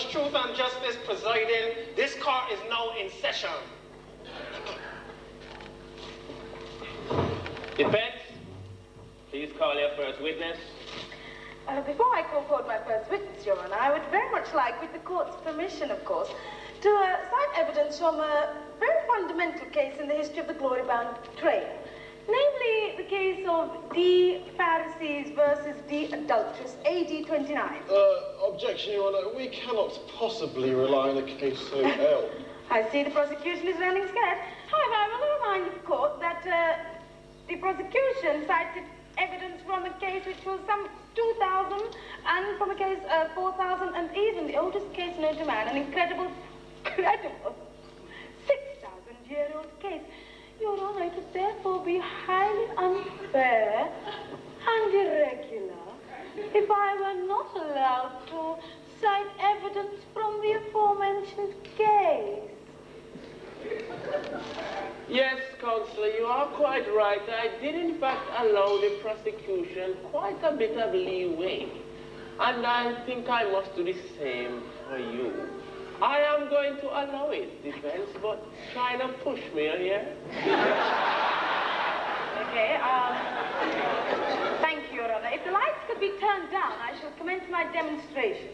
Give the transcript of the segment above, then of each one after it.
Much truth and justice presiding. This court is now in session. Defense, please call your first witness. Before I call forward my first witness, Your Honor, I would very much like, with the court's permission, of course, to cite evidence from a very fundamental case in the history of the glory-bound trade. Namely, the case of D. Pharisees versus D. Adulteress, AD 29. Objection, Your Honor. We cannot possibly rely on a case so held. I see the prosecution is running scared. However, I will remind the court that the prosecution cited evidence from a case which was some 2,000 and from a case 4,000 and even the oldest case known to man, an incredible 6,000-year-old case. Your Honor, it would therefore be highly unfair and irregular if I were not allowed to cite evidence from the aforementioned case. Yes, Counselor, you are quite right. I did in fact allow the prosecution quite a bit of leeway. And I think I must do the same for you. I am going to allow it, defense, but try to push me here. Okay, thank you, Your Honor. If the lights could be turned down, I shall commence my demonstration.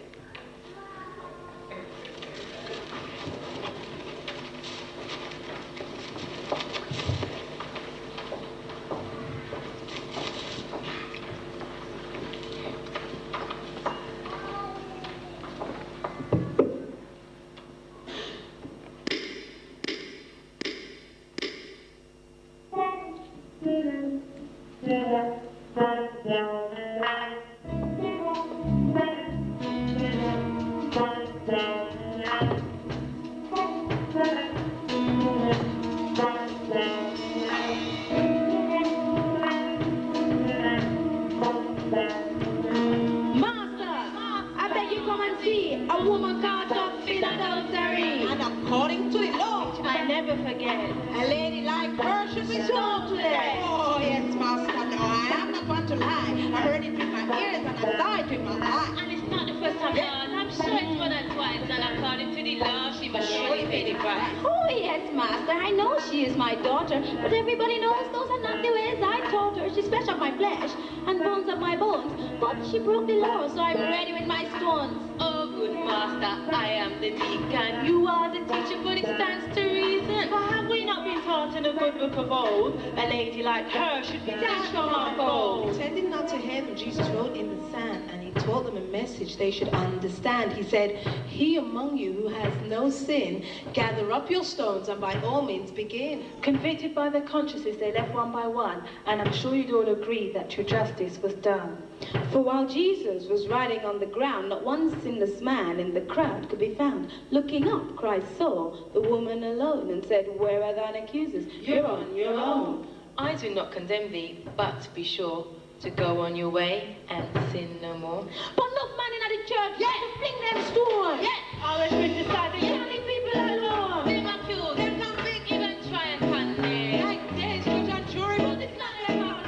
But everybody knows those are not the ways I taught her. She's flesh of my flesh and bones of my bones. But she broke the law, so I'm ready with my stones. Oh, good master, I am the deacon. You are the teacher, but it stands to reason. For have we not been taught in the good book of old, a lady like her should be dashed from our fold? Pretending not to heaven, Jesus wrote in the sand, and he taught them a message they should understand. He said, he among you who has no sin, gather up your stones and by all means begin. Convicted by their consciences, they left one by one, and I'm sure you'd all agree that true justice was done. For while Jesus was riding on the ground, not one sinless man in the crowd could be found. Looking up, Christ saw the woman alone and said, where are thine accusers? You're on your own. I do not condemn thee, but be sure to go on your way and sin no more. But look, man, in the church, yeah, to fling them stones. Yeah, always criticize the young people alone. Them accused, them not big, even try and condemn. Like this, judge and jury, but it's not their fault.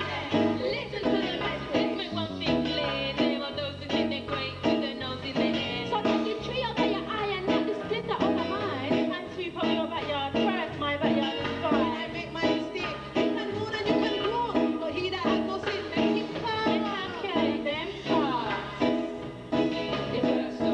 Listen to the message, make one thing clear. They want those who think they're great with their nose in their head. So take the tree out of your eye and not the splitter out of mine. And sweep up your backyard first, my backyard is fine. When I make my mistake, you can moan and you can groan, but he that has no sin, let him come. They can't carry them far. If you're so.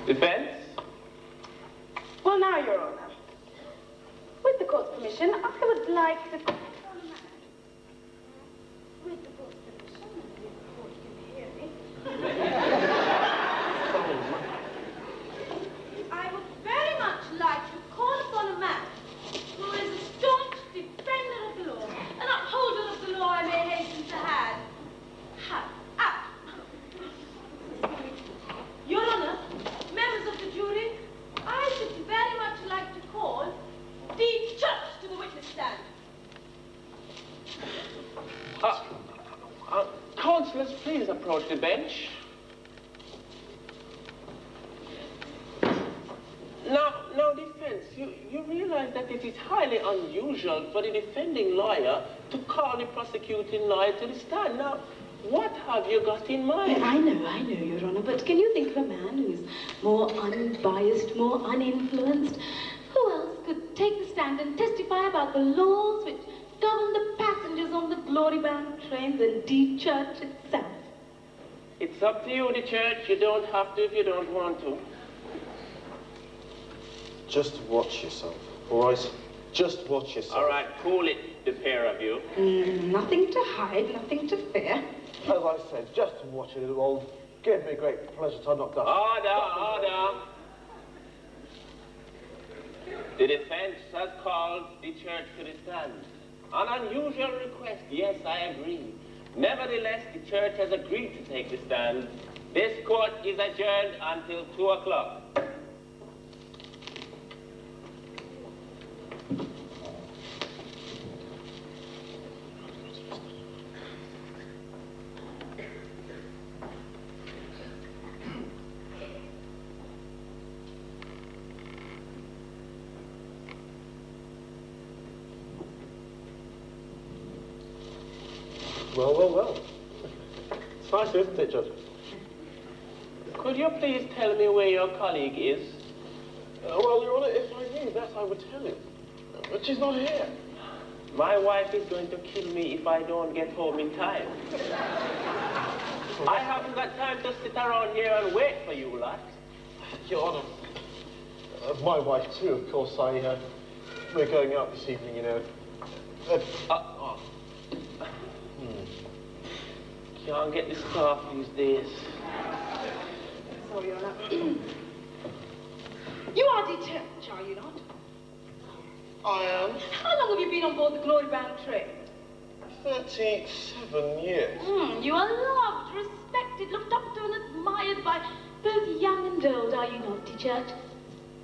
Defense? Well, now, Your Honor, with the court's permission, I would like to... With the court's permission, if the court can hear me. I would very much like to approach the bench. Now, defense, you realize that it is highly unusual for the defending lawyer to call the prosecuting lawyer to the stand. Now, what have you got in mind? I know, Your Honor, but can you think of a man who's more unbiased, more uninfluenced? Who else could take the stand and testify about the laws which govern the passengers on the glory-bound train than the church itself? It's up to you, the church. You don't have to if you don't want to. Just watch yourself, all right? Just watch yourself. All right, cool it, the pair of you. Nothing to hide, nothing to fear. As I said, just watch it. It will give me great pleasure to knock down. Order. The defense has called the church to the stand. An unusual request, yes, I agree. Nevertheless, the church has agreed to take the stand. This court is adjourned until 2 o'clock. Well. It's nice, isn't it, Judge? Could you please tell me where your colleague is? Well, Your Honour, if I knew that, I would tell you. But she's not here. My wife is going to kill me if I don't get home in time. I haven't got time to sit around here and wait for you lot. Your Honour, my wife too, of course. We're going out this evening, you know. Can't get this staff these days. Sorry, Your Honor. You are detached, are you not? I am. How long have you been on board the glory-bound train? 37 years. You are loved, respected, looked up to and admired by both young and old, are you not, Church?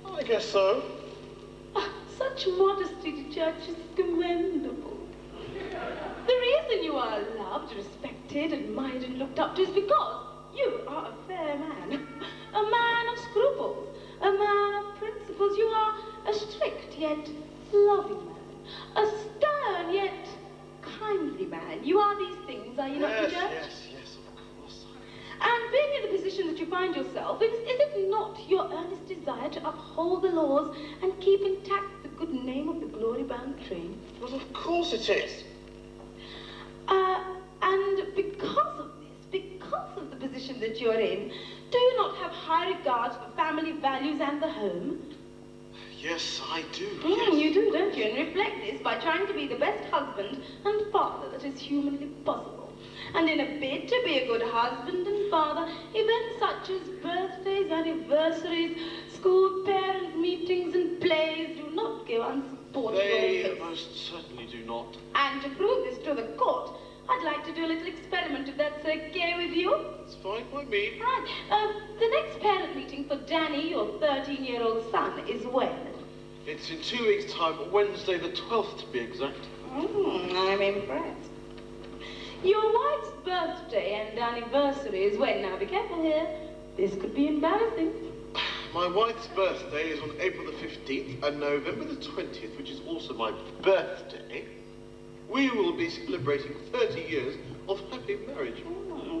I guess so. Such modesty, Church, is commendable. The reason you are loved, respected, admired, and looked up to is because you are a fair man. A man of scruples, a man of principles. You are a strict yet loving man. A stern yet kindly man. You are these things, are you not, Church? Yes, of course. And being in the position that you find yourself, is it not your earnest desire to uphold the laws and keep intact the good name of the glory-bound train? But of course it is. And because of this, because of the position that you're in, do you not have high regards for family values and the home? Yes, I do. Yes. You do, don't you? And reflect this by trying to be the best husband and father that is humanly possible. And in a bid to be a good husband and father, events such as birthdays, anniversaries, school parent meetings and plays do not go unsupported. They most certainly do not. And to prove this to the court, I'd like to do a little experiment, if that's okay with you. It's fine by me. Right. The next parent meeting for Danny, your 13-year-old son, is when? It's in 2 weeks' time, Wednesday the 12th to be exact. I'm impressed. Your wife's birthday and anniversary is when? Now, be careful here. This could be embarrassing. My wife's birthday is on April the 15th and November the 20th, which is also my birthday. We will be celebrating 30 years of happy marriage.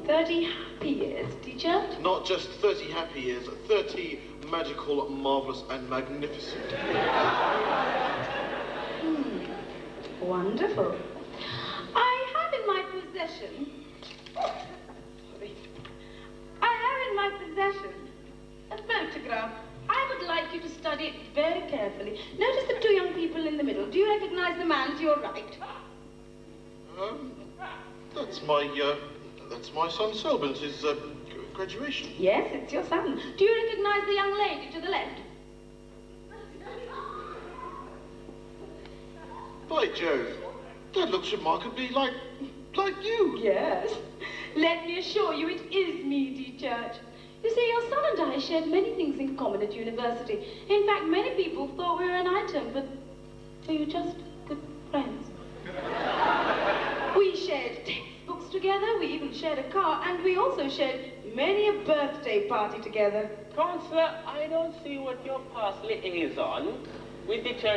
30 happy years, teacher? Not just 30 happy years, 30 magical, marvellous and magnificent. Wonderful. I have in my possession a photograph. I would like you to study it very carefully. Notice the two young people in the middle. Do you recognize the man to your right? That's my son Selbin's, his graduation. Yes, it's your son. Do you recognize the young lady to the left? By Jove, that looks remarkably like you. Yes. Let me assure you it is me, D-Church. You see, your son and I shared many things in common at university. In fact, many people thought we were an item, but we were just good friends. We shared textbooks together. together, we even shared a car, and we also shared many a birthday party together. Counselor, I don't see what your past liaison with the church